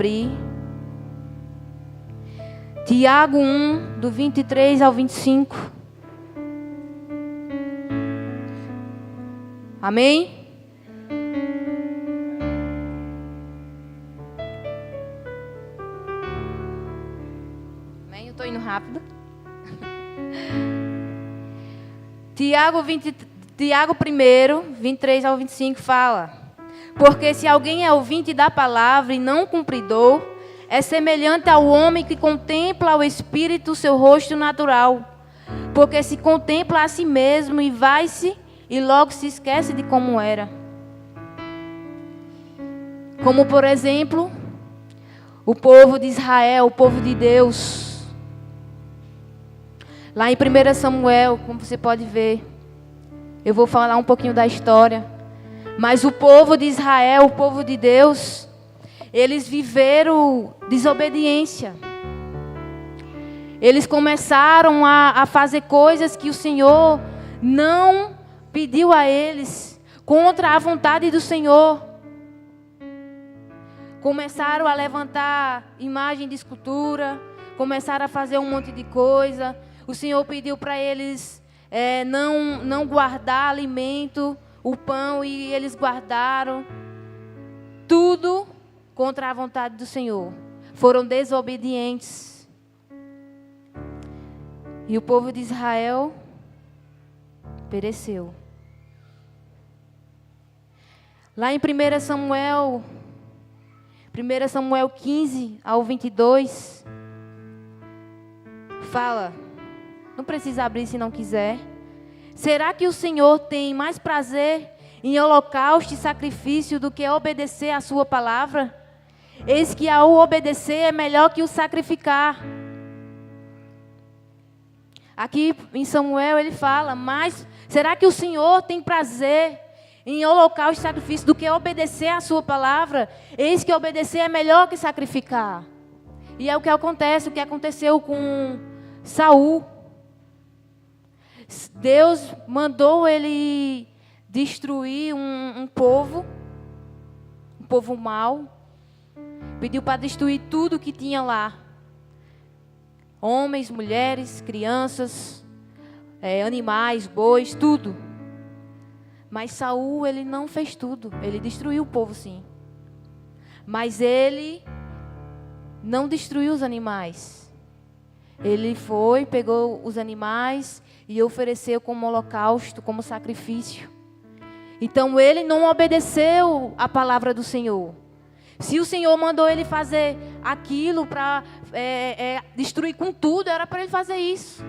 abrir. Tiago 1, do 23 ao 25. Amém? Amém? Eu estou indo rápido. Tiago 1, 23 ao 25 fala: porque se alguém é ouvinte da palavra e não cumpridor, é semelhante ao homem que contempla o espírito seu rosto natural, porque se contempla a si mesmo e vai-se e logo se esquece de como era. Como, por exemplo, o povo de Israel, o povo de Deus. Lá em 1 Samuel, como você pode ver, eu vou falar um pouquinho da história. Mas o povo de Israel, o povo de Deus, eles viveram desobediência. Eles começaram a fazer coisas que o Senhor não pediu a eles, contra a vontade do Senhor. Começaram a levantar imagem de escultura, começaram a fazer um monte de coisa. O Senhor pediu para eles não guardar alimento, o pão, e eles guardaram. Tudo contra a vontade do Senhor. Foram desobedientes. E o povo de Israel pereceu. Lá em 1 Samuel 15 ao 22, fala, não precisa abrir se não quiser. Será que o Senhor tem mais prazer em holocausto e sacrifício do que obedecer à sua palavra? Eis que ao obedecer é melhor que o sacrificar. Aqui em Samuel ele fala, mas será que o Senhor tem prazer em holocausto e sacrifício do que obedecer à sua palavra? Eis que obedecer é melhor que sacrificar. E é o que acontece, o que aconteceu com Saul. Deus mandou ele destruir um povo mau. Pediu para destruir tudo que tinha lá. Homens, mulheres, crianças, animais, bois, tudo. Mas Saul, ele não fez tudo. Ele destruiu o povo, sim. Mas ele não destruiu os animais. Ele foi, pegou os animais e ofereceu como holocausto, como sacrifício. Então ele não obedeceu a palavra do Senhor. Se o Senhor mandou ele fazer aquilo para destruir com tudo, era para ele fazer isso.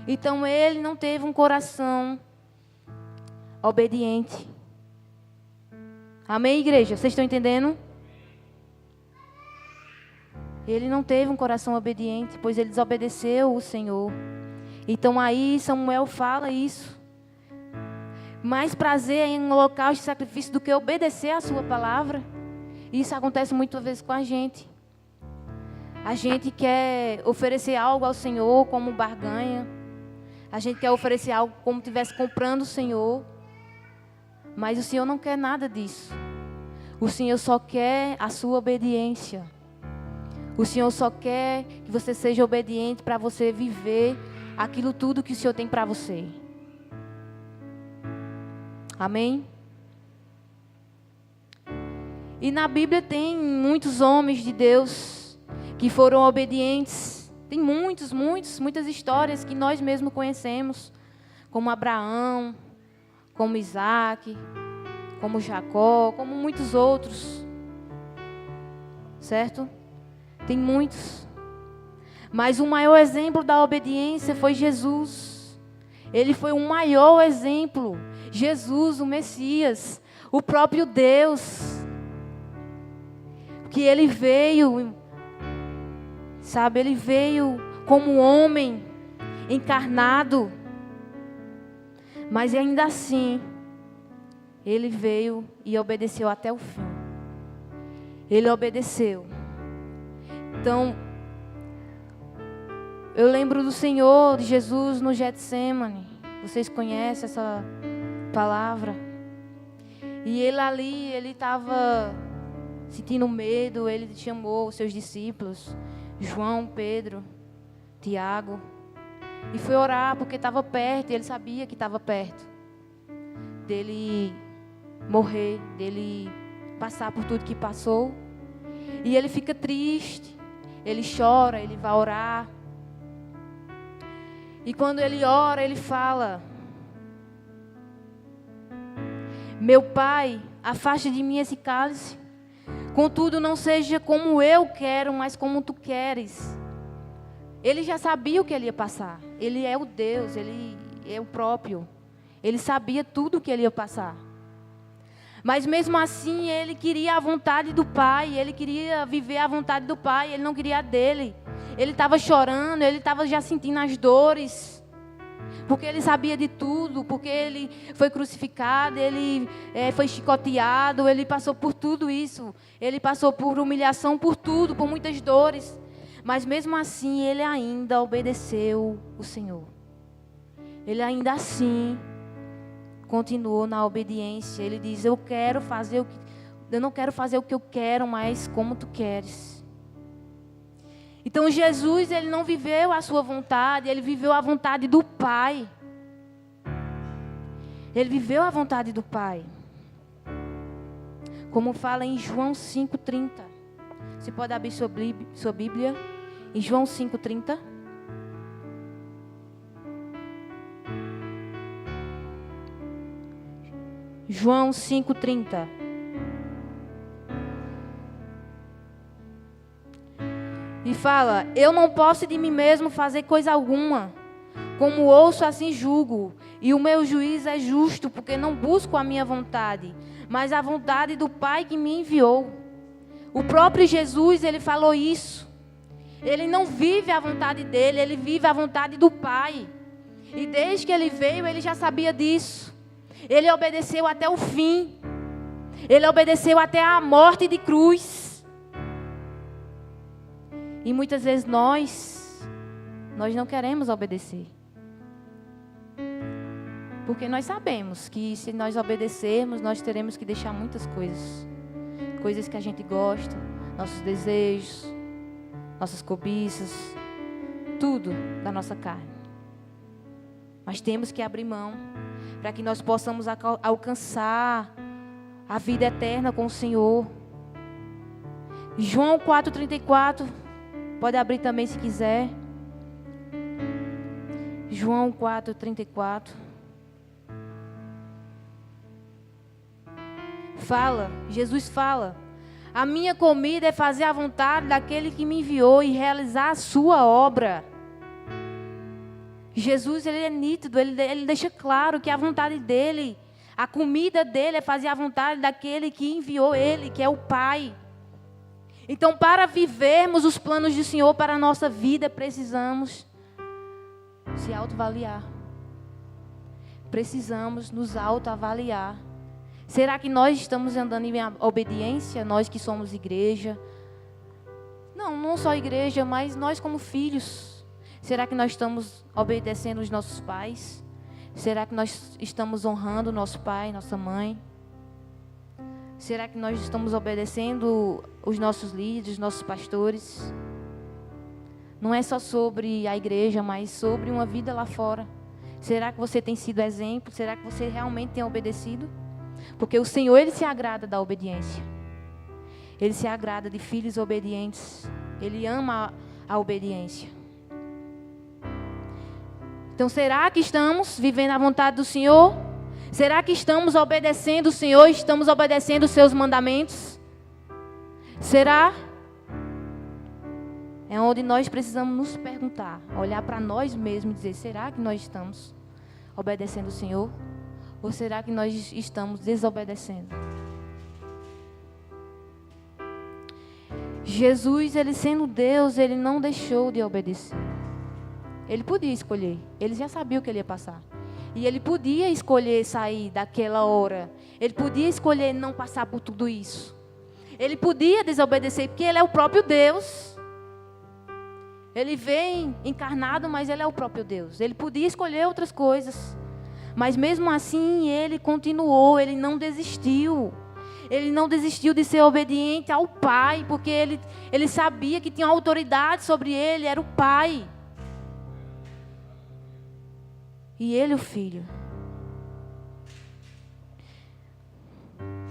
Então ele não teve um coração obediente. Amém, igreja? Vocês estão entendendo? Ele não teve um coração obediente, pois ele desobedeceu o Senhor. Então aí Samuel fala isso. Mais prazer em holocausto e sacrifício do que obedecer a sua palavra. Isso acontece muitas vezes com a gente. A gente quer oferecer algo ao Senhor como barganha. A gente quer oferecer algo como se estivesse comprando o Senhor. Mas o Senhor não quer nada disso. O Senhor só quer a sua obediência. O Senhor só quer que você seja obediente para você viver aquilo tudo que o Senhor tem para você. Amém? E na Bíblia tem muitos homens de Deus que foram obedientes. Tem muitas histórias que nós mesmos conhecemos. Como Abraão, como Isaac, como Jacó, como muitos outros. Certo? Tem muitos. Mas o maior exemplo da obediência foi Jesus. Ele foi o maior exemplo. Jesus, o Messias, o próprio Deus. Que ele veio, sabe, ele veio como homem encarnado. Mas ainda assim, ele veio e obedeceu até o fim. Ele obedeceu. Então, eu lembro do Senhor, de Jesus no Getsemane. Vocês conhecem essa palavra? E ele ali, ele estava sentindo medo, ele chamou os seus discípulos, João, Pedro, Tiago, e foi orar porque estava perto, e ele sabia que estava perto dele morrer, dele passar por tudo que passou. E ele fica triste, ele chora, ele vai orar. E quando ele ora, ele fala: meu Pai, afasta de mim esse cálice. Contudo, não seja como eu quero, mas como tu queres. Ele já sabia o que ele ia passar. Ele é o Deus, ele é o próprio. Ele sabia tudo o que ele ia passar. Mas mesmo assim, ele queria a vontade do Pai. Ele queria viver a vontade do Pai. Ele não queria a dele. Ele estava chorando, ele estava já sentindo as dores. Porque ele sabia de tudo. Porque ele foi crucificado, ele foi chicoteado. Ele passou por tudo isso. Ele passou por humilhação, por tudo, por muitas dores. Mas mesmo assim, ele ainda obedeceu o Senhor. Ele ainda assim continuou na obediência. Ele diz: eu não quero fazer o que eu quero, mas como tu queres. Então Jesus, ele não viveu a sua vontade, ele viveu a vontade do Pai. Ele viveu a vontade do Pai. Como fala em João 5,30. Você pode abrir sua Bíblia em João 5,30. João 5,30. E fala: eu não posso de mim mesmo fazer coisa alguma. Como ouço, assim julgo. E o meu juízo é justo, porque não busco a minha vontade, mas a vontade do Pai que me enviou. O próprio Jesus, ele falou isso. Ele não vive a vontade dele, ele vive a vontade do Pai. E desde que ele veio, ele já sabia disso. Ele obedeceu até o fim. Ele obedeceu até a morte de cruz. E muitas vezes nós não queremos obedecer. Porque nós sabemos que se nós obedecermos, nós teremos que deixar muitas coisas. Coisas que a gente gosta, nossos desejos, nossas cobiças, tudo da nossa carne. Mas temos que abrir mão para que nós possamos alcançar a vida eterna com o Senhor. João 4,34. Pode abrir também se quiser. João 4,34. Jesus fala: a minha comida é fazer a vontade daquele que me enviou e realizar a sua obra. Jesus, ele é nítido, ele deixa claro que a vontade dele, a comida dele é fazer a vontade daquele que enviou ele, que é o Pai. Então, para vivermos os planos do Senhor para a nossa vida, precisamos se autoavaliar. Precisamos nos autoavaliar. Será que nós estamos andando em obediência? Nós que somos igreja. Não só igreja, mas nós como filhos. Será que nós estamos obedecendo os nossos pais? Será que nós estamos honrando nosso pai, nossa mãe? Será que nós estamos obedecendo os nossos líderes, nossos pastores? Não é só sobre a igreja, mas sobre uma vida lá fora. Será que você tem sido exemplo? Será que você realmente tem obedecido? Porque o Senhor, ele se agrada da obediência. Ele se agrada de filhos obedientes. Ele ama a obediência. Então, será que estamos vivendo a vontade do Senhor? Será que estamos obedecendo o Senhor? Estamos obedecendo os seus mandamentos? Será? É onde nós precisamos nos perguntar, olhar para nós mesmos e dizer: será que nós estamos obedecendo o Senhor? Ou será que nós estamos desobedecendo? Jesus, ele sendo Deus, ele não deixou de obedecer. Ele podia escolher. Ele já sabia o que ele ia passar. E ele podia escolher sair daquela hora. Ele podia escolher não passar por tudo isso. Ele podia desobedecer, porque ele é o próprio Deus. Ele vem encarnado, mas ele é o próprio Deus. Ele podia escolher outras coisas. Mas mesmo assim, ele continuou, ele não desistiu. Ele não desistiu de ser obediente ao Pai, porque ele sabia que tinha autoridade sobre ele, era o Pai. E ele, o Filho.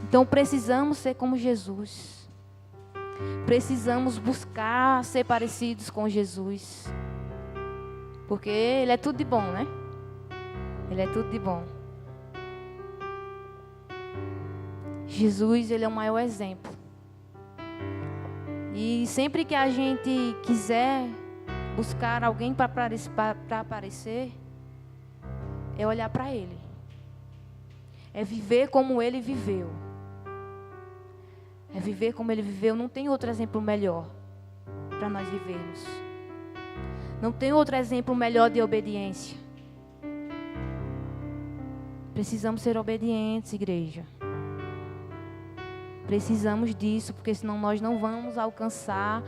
Então precisamos ser como Jesus. Precisamos buscar ser parecidos com Jesus. Porque Ele é tudo de bom, né? Ele é tudo de bom. Jesus, Ele é o maior exemplo. E sempre que a gente quiser buscar alguém para aparecer, é olhar para Ele. É viver como Ele viveu. É viver como Ele viveu. Não tem outro exemplo melhor para nós vivermos. Não tem outro exemplo melhor de obediência. Precisamos ser obedientes, igreja. Precisamos disso, porque senão nós não vamos alcançar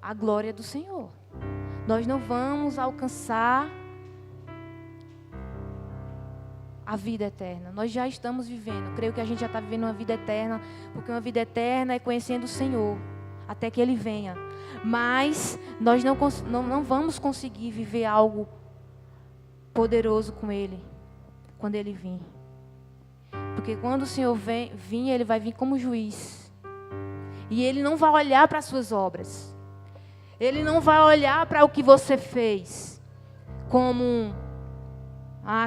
a glória do Senhor. Nós não vamos alcançar a vida eterna. Nós já estamos vivendo. Creio que a gente já está vivendo uma vida eterna, porque uma vida eterna é conhecendo o Senhor, até que Ele venha. Mas nós não vamos conseguir viver algo poderoso com Ele, quando Ele vir. Porque quando o Senhor vir, Ele vai vir como juiz. E Ele não vai olhar para as suas obras. Ele não vai olhar para o que você fez como,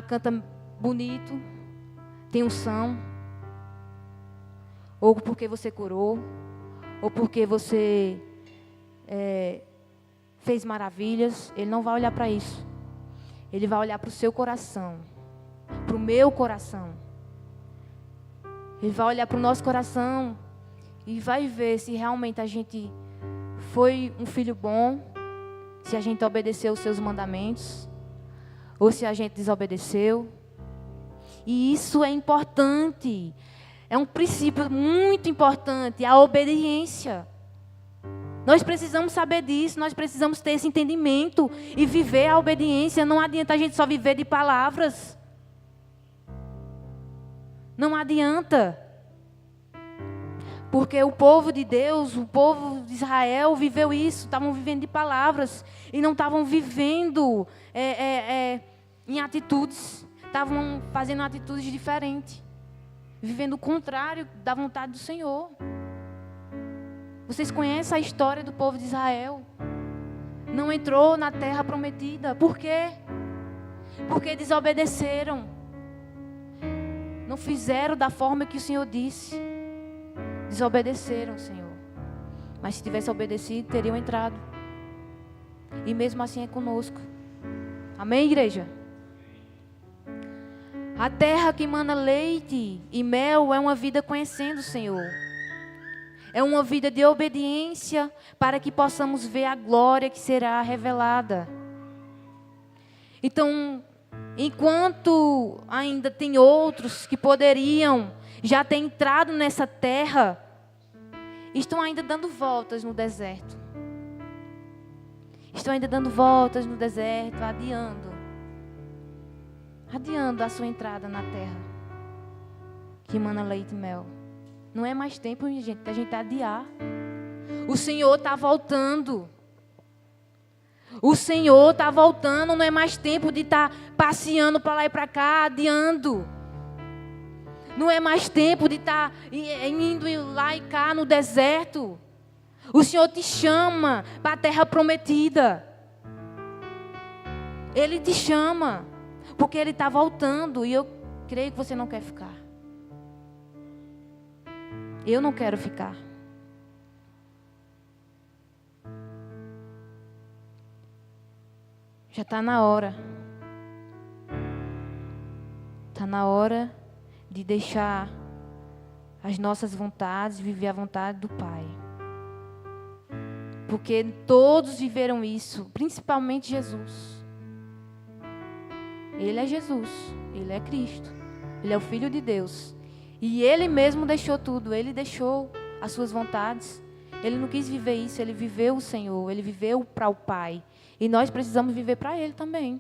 canta bonito, tem unção, ou porque você curou, ou porque você fez maravilhas. Ele não vai olhar para isso. Ele vai olhar para o seu coração, para o meu coração. Ele vai olhar para o nosso coração e vai ver se realmente a gente foi um filho bom, se a gente obedeceu os seus mandamentos, ou se a gente desobedeceu. E isso é importante. É um princípio muito importante, a obediência. Nós precisamos saber disso, nós precisamos ter esse entendimento e viver a obediência. Não adianta a gente só viver de palavras. Não adianta. Porque o povo de Deus, o povo de Israel viveu isso. Estavam vivendo de palavras e não estavam vivendo em atitudes. Estavam fazendo atitudes diferentes. Vivendo o contrário da vontade do Senhor. Vocês conhecem a história do povo de Israel? Não entrou na terra prometida. Por quê? Porque desobedeceram. Não fizeram da forma que o Senhor disse. Desobedeceram, Senhor. Mas se tivesse obedecido, teriam entrado. E mesmo assim é conosco. Amém, igreja? A terra que emana leite e mel é uma vida conhecendo o Senhor. É uma vida de obediência para que possamos ver a glória que será revelada. Então, enquanto ainda tem outros que poderiam já ter entrado nessa terra, estão ainda dando voltas no deserto. Estão ainda dando voltas no deserto, adiando a sua entrada na terra que emana leite e mel. Não é mais tempo, gente, da gente adiar. O Senhor está voltando. O Senhor está voltando. Não é mais tempo de estar passeando para lá e para cá, adiando. Não é mais tempo de estar indo lá e cá no deserto. O Senhor te chama para a terra prometida. Ele te chama. Porque Ele está voltando. E eu creio que você não quer ficar. Eu não quero ficar. Já está na hora. Está na hora de deixar as nossas vontades, viver a vontade do Pai. Porque todos viveram isso, principalmente Jesus. Ele é Jesus, Ele é Cristo, Ele é o Filho de Deus. E Ele mesmo deixou tudo, Ele deixou as suas vontades. Ele não quis viver isso, Ele viveu o Senhor, Ele viveu para o Pai. E nós precisamos viver para Ele também.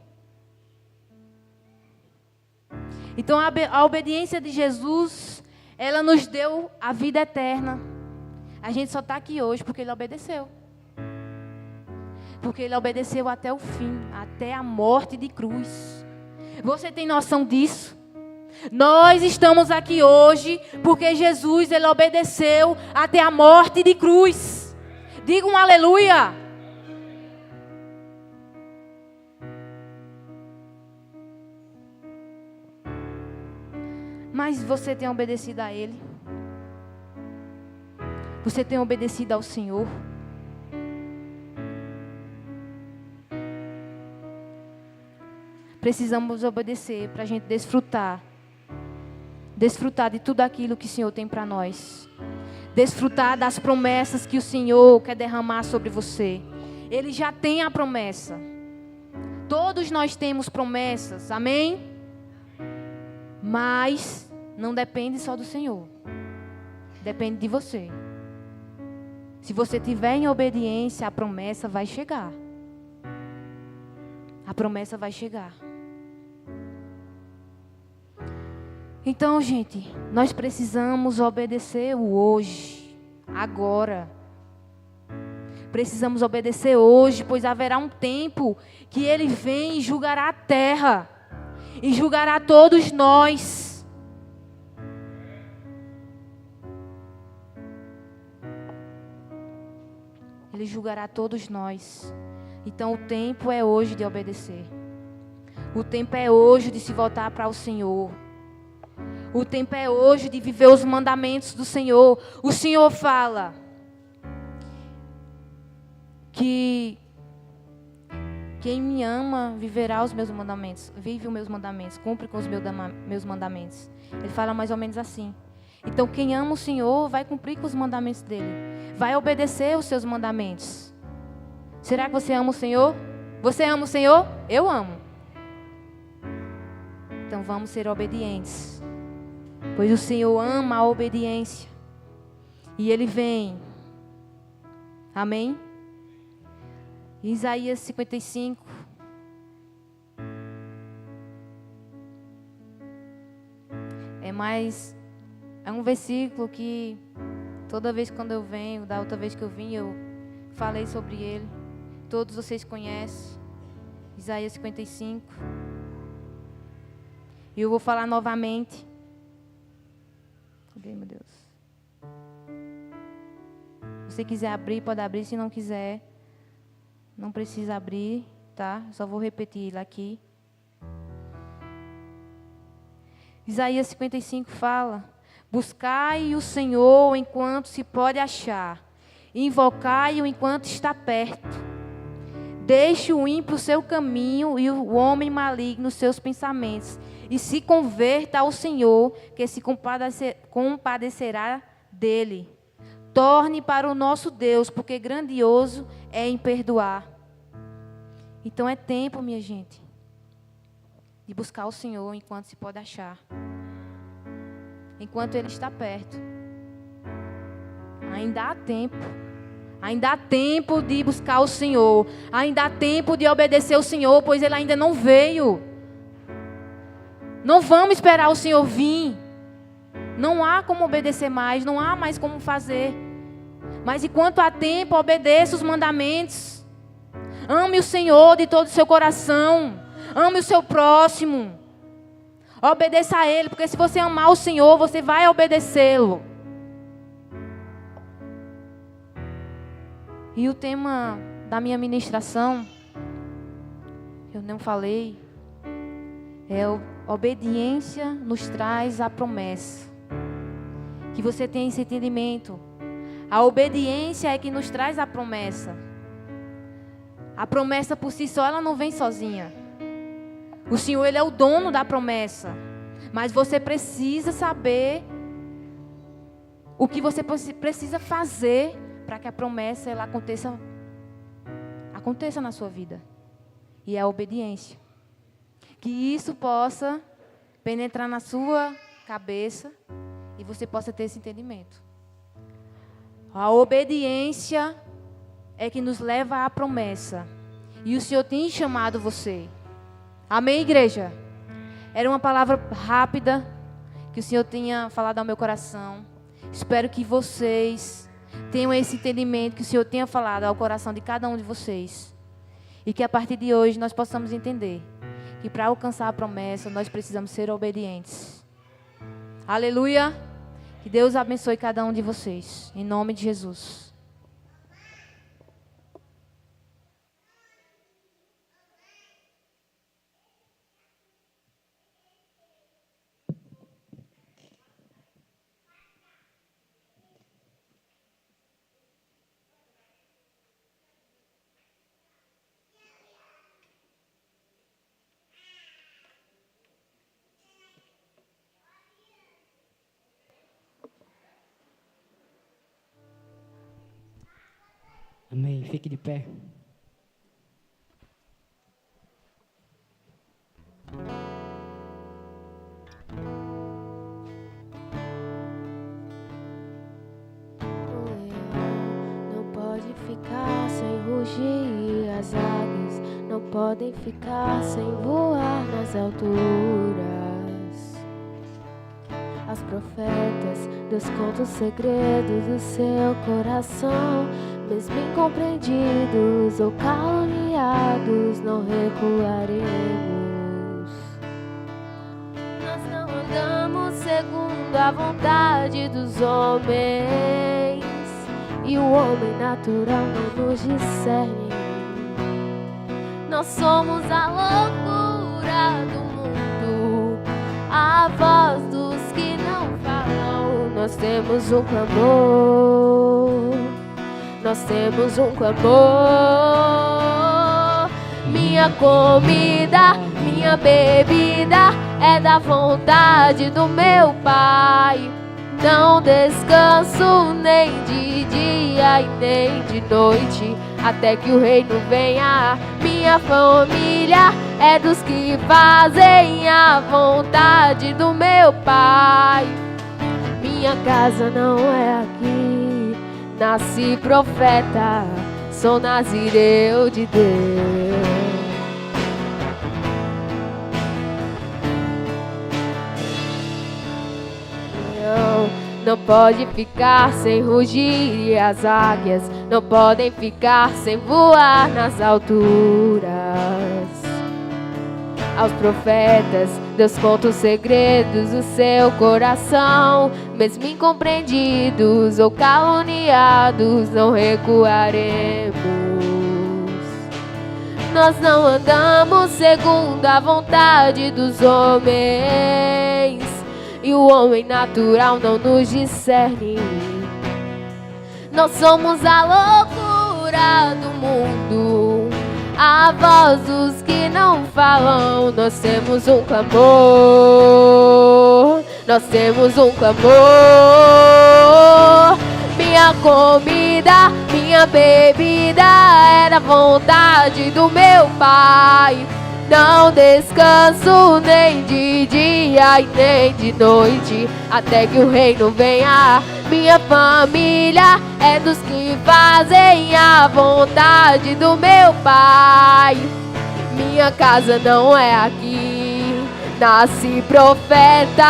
Então a obediência de Jesus Ela nos deu a vida eterna. A gente só está aqui hoje porque Ele obedeceu. Porque Ele obedeceu até o fim, até a morte de cruz. Você tem noção disso? Nós estamos aqui hoje porque Jesus, Ele obedeceu até a morte de cruz. Diga um aleluia. Mas você tem obedecido a Ele? Você tem obedecido ao Senhor? Precisamos obedecer para a gente desfrutar de tudo aquilo que o Senhor tem para nós. Desfrutar das promessas que o Senhor quer derramar sobre você. Ele já tem a promessa. Todos nós temos promessas, amém? Mas não depende só do Senhor. Depende de você. Se você estiver em obediência, a promessa vai chegar. A promessa vai chegar. Então, gente, nós precisamos obedecer o hoje, agora. Precisamos obedecer hoje, pois haverá um tempo que Ele vem e julgará a terra. E julgará todos nós. Ele julgará todos nós. Então o tempo é hoje de obedecer. O tempo é hoje de se voltar para o Senhor. O tempo é hoje de viver os mandamentos do Senhor. O Senhor fala que quem me ama viverá os meus mandamentos. Vive os meus mandamentos. Cumpre com os meus mandamentos. Ele fala mais ou menos assim. Então quem ama o Senhor vai cumprir com os mandamentos dele. Vai obedecer os seus mandamentos. Será que você ama o Senhor? Você ama o Senhor? Eu amo. Então vamos ser obedientes. Pois o Senhor ama a obediência. E Ele vem. Amém? Isaías 55. É um versículo que toda vez quando eu venho, da outra vez que eu vim, eu falei sobre ele. Todos vocês conhecem. Isaías 55. E eu vou falar novamente. Cadê, meu Deus? Se você quiser abrir, pode abrir. Se não quiser, não precisa abrir, tá? Só vou repetir ele aqui. Isaías 55 fala: buscai o Senhor enquanto se pode achar, invocai-o enquanto está perto. Deixe o ímpio o seu caminho e o homem maligno os seus pensamentos, e se converta ao Senhor, que se compadecerá dele. Torne para o nosso Deus, porque grandioso é em perdoar. Então é tempo, minha gente, de buscar o Senhor enquanto se pode achar. Enquanto Ele está perto. Ainda há tempo. Ainda há tempo de buscar o Senhor. Ainda há tempo de obedecer o Senhor, pois Ele ainda não veio. Não vamos esperar o Senhor vir. Não há como obedecer mais, não há mais como fazer. Mas enquanto há tempo, obedeça os mandamentos. Ame o Senhor de todo o seu coração. Ame o seu próximo. Obedeça a Ele, porque se você amar o Senhor, você vai obedecê-lo. E o tema da minha ministração, eu não falei, é obediência nos traz a promessa. Que você tenha esse entendimento. A obediência é que nos traz a promessa. A promessa por si só, ela não vem sozinha. O Senhor, Ele é o dono da promessa. Mas você precisa saber o que você precisa fazer para que a promessa ela aconteça na sua vida. E é a obediência. Que isso possa penetrar na sua cabeça e você possa ter esse entendimento. A obediência é que nos leva à promessa. E o Senhor tem chamado você. Amém, igreja? Era uma palavra rápida. que o Senhor tenha falado ao meu coração. Espero que vocês tenham esse entendimento que o Senhor tenha falado ao coração de cada um de vocês. E que a partir de hoje nós possamos entender que para alcançar a promessa nós precisamos ser obedientes. Aleluia! Que Deus abençoe cada um de vocês. Em nome de Jesus. Amém. Fique de pé. Não pode ficar sem rugir, as águias não podem ficar sem voar nas alturas. As profetas descontam os segredos do seu coração. Mesmo incompreendidos ou caluniados, não recuaremos. Nós não andamos segundo a vontade dos homens, e o homem natural não nos discerne. Nós somos a loucura do mundo, a voz dos que não falam. Nós temos um clamor. Nós temos um clamor. Minha comida, minha bebida é da vontade do meu Pai. Não descanso nem de dia e nem de noite, até que o reino venha. Minha família é dos que fazem a vontade do meu Pai. Minha casa não é aqui. Nasci profeta, sou nazireu de Deus. Não pode ficar sem rugir, e as águias não podem ficar sem voar nas alturas. Aos profetas Deus conta os segredos do seu coração. Mesmo incompreendidos ou caluniados, não recuaremos. Nós não andamos segundo a vontade dos homens, e o homem natural não nos discerne. Nós somos a loucura do mundo, a voz dos que não falam. Nós temos um clamor. Nós temos um clamor. Minha comida, minha bebida é da vontade do meu Pai. Não descanso nem de dia e nem de noite, até que o reino venha. Minha família é dos que fazem a vontade do meu Pai. Minha casa não é aqui. Nasci profeta.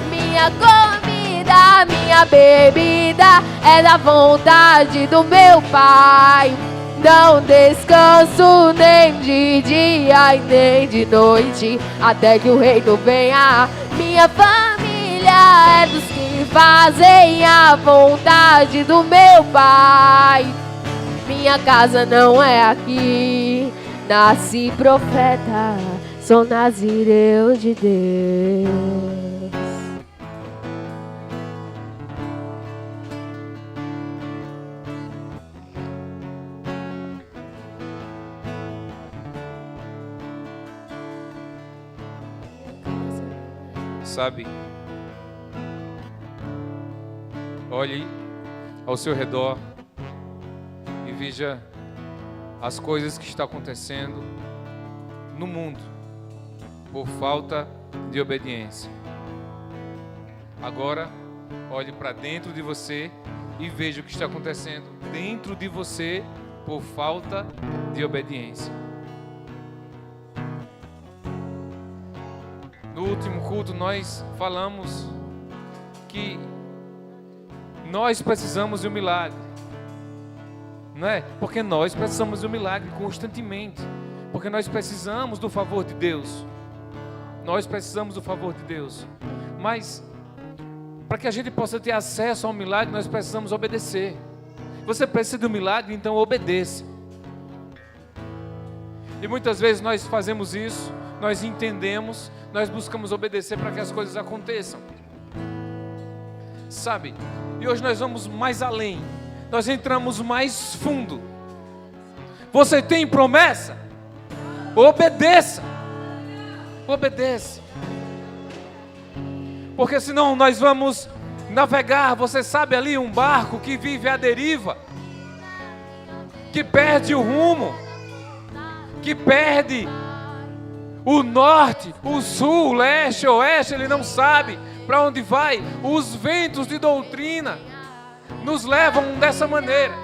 Minha comida, minha bebida é da vontade do meu Pai. Não descanso nem de dia e nem de noite, até que o reino venha. Minha família é dos que fazem a vontade do meu Pai. Minha casa não é aqui. Nasci profeta, sou nazireu de Deus. Sabe, olhe ao seu redor e veja as coisas que estão acontecendo no mundo por falta de obediência. Agora, olhe para dentro de você e veja o que está acontecendo dentro de você por falta de obediência. No último culto nós falamos que nós precisamos de um milagre, não é? Porque nós precisamos de um milagre constantemente, porque nós precisamos do favor de Deus. Nós precisamos do favor de Deus. Mas para que a gente possa ter acesso ao milagre, nós precisamos obedecer. Você precisa do milagre, então obedeça. E muitas vezes nós fazemos isso, nós entendemos, nós buscamos obedecer para que as coisas aconteçam. Sabe? E hoje nós vamos mais além. Nós entramos mais fundo. Você tem promessa? Obedeça. Obedeça. Porque senão nós vamos navegar, você sabe ali, um barco que vive à deriva, que perde o rumo, que perde o norte, o sul, o leste, o oeste, ele não sabe para onde vai. Os ventos de doutrina nos levam dessa maneira.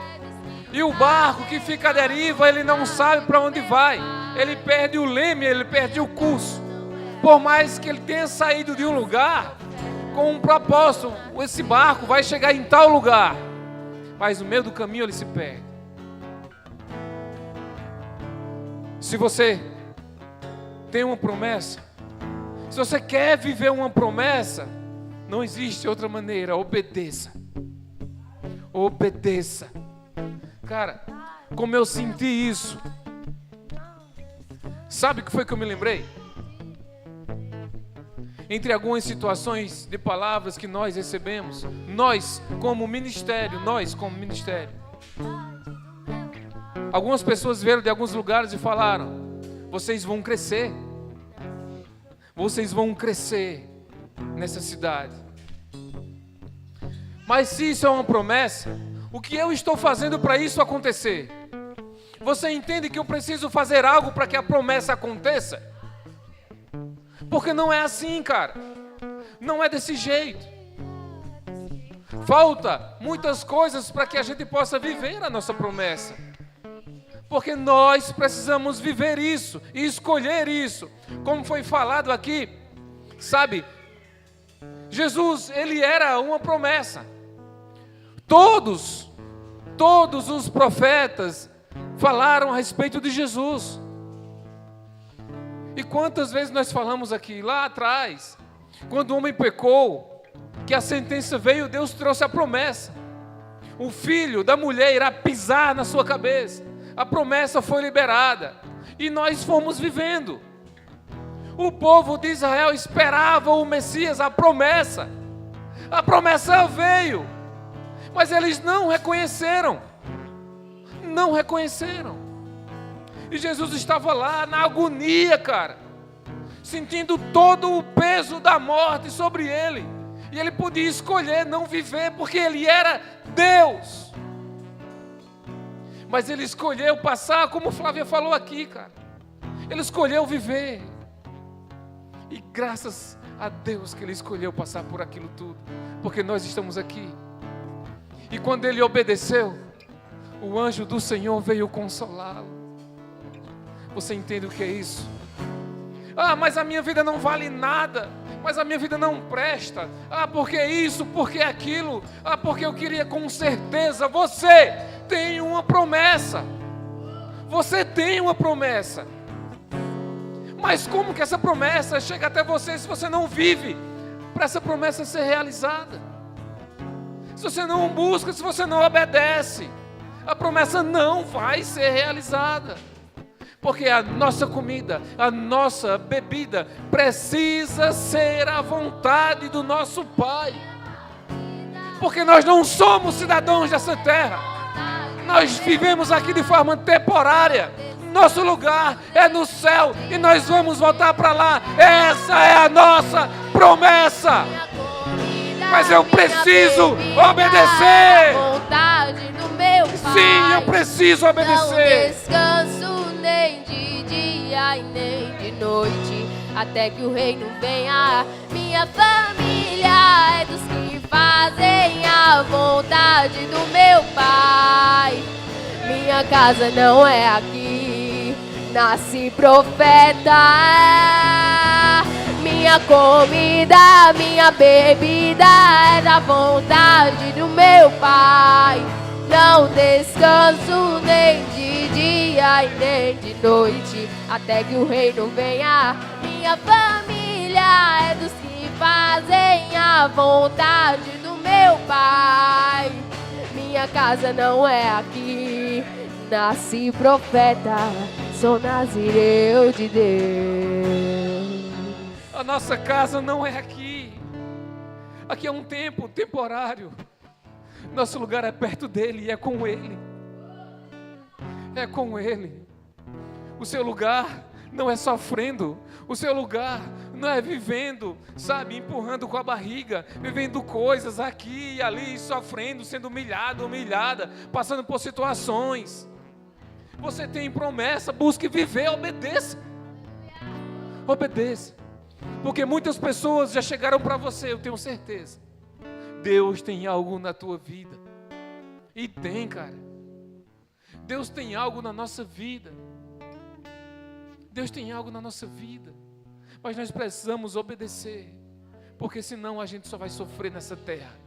E o barco que fica à deriva, ele não sabe para onde vai. Ele perde o leme, ele perde o curso. Por mais que ele tenha saído de um lugar com um propósito, esse barco vai chegar em tal lugar, mas no meio do caminho ele se perde. Se você tem uma promessa, se você quer viver uma promessa, não existe outra maneira. Obedeça. Obedeça. Cara, como eu senti isso. Sabe o que foi que eu me lembrei? Entre algumas situações de palavras que nós recebemos, nós como ministério, algumas pessoas vieram de alguns lugares e falaram: vocês vão crescer nessa cidade. Mas se isso é uma promessa, o que eu estou fazendo para isso acontecer? Você entende que eu preciso fazer algo para que a promessa aconteça? Porque não é assim, cara. Não é desse jeito. Falta muitas coisas para que a gente possa viver a nossa promessa. Porque nós precisamos viver isso e escolher isso. Como foi falado aqui, sabe? Jesus, ele era uma promessa. Todos os profetas falaram a respeito de Jesus. E quantas vezes nós falamos aqui, lá atrás, quando o homem pecou, que a sentença veio, Deus trouxe a promessa. O filho da mulher irá pisar na sua cabeça. A promessa foi liberada. E nós fomos vivendo. O povo de Israel esperava o Messias, a promessa. A promessa veio. Mas eles não reconheceram. Não reconheceram. E Jesus estava lá na agonia, cara, sentindo todo o peso da morte sobre ele. E ele podia escolher não viver, porque ele era Deus. Mas ele escolheu passar, como Flávia falou aqui, cara. Ele escolheu viver. E graças a Deus que ele escolheu passar por aquilo tudo, porque nós estamos aqui. E quando ele obedeceu, o anjo do Senhor veio consolá-lo. Você entende o que é isso? Ah, mas a minha vida não vale nada. Mas a minha vida não presta. Ah, porque isso, porque aquilo. Ah, porque eu queria com certeza. Você tem uma promessa. Você tem uma promessa. Mas como que essa promessa chega até você se você não vive para essa promessa ser realizada? Se você não busca, se você não obedece, a promessa não vai ser realizada. Porque a nossa comida, a nossa bebida precisa ser a vontade do nosso Pai. Porque nós não somos cidadãos dessa terra. Nós vivemos aqui de forma temporária. Nosso lugar é no céu e nós vamos voltar para lá. Essa é a nossa promessa. Mas eu preciso obedecer. Sim, eu preciso obedecer. Não descanso nem de dia e nem de noite, até que o reino venha. Minha família é dos que fazem a vontade do meu Pai. Minha casa não é aqui, nasci profeta. Minha Minha comida, minha bebida é da vontade do meu Pai. Não descanso nem de dia e nem de noite, até que o reino venha. Minha família é dos que fazem a vontade do meu Pai. Minha casa não é aqui, nasci profeta, sou nazireu de Deus. A nossa casa não é aqui. Aqui é um tempo temporário. Nosso lugar é perto dele e é com ele. É com ele. O seu lugar não é sofrendo. O seu lugar não é vivendo, sabe, empurrando com a barriga, vivendo coisas aqui e ali, sofrendo, sendo humilhado, humilhada, passando por situações. Você tem promessa, busque viver, obedeça. Obedeça. Porque muitas pessoas já chegaram para você, eu tenho certeza. Deus tem algo na tua vida. E tem, cara. Deus tem algo na nossa vida. Deus tem algo na nossa vida. Mas nós precisamos obedecer. Porque senão a gente só vai sofrer nessa terra.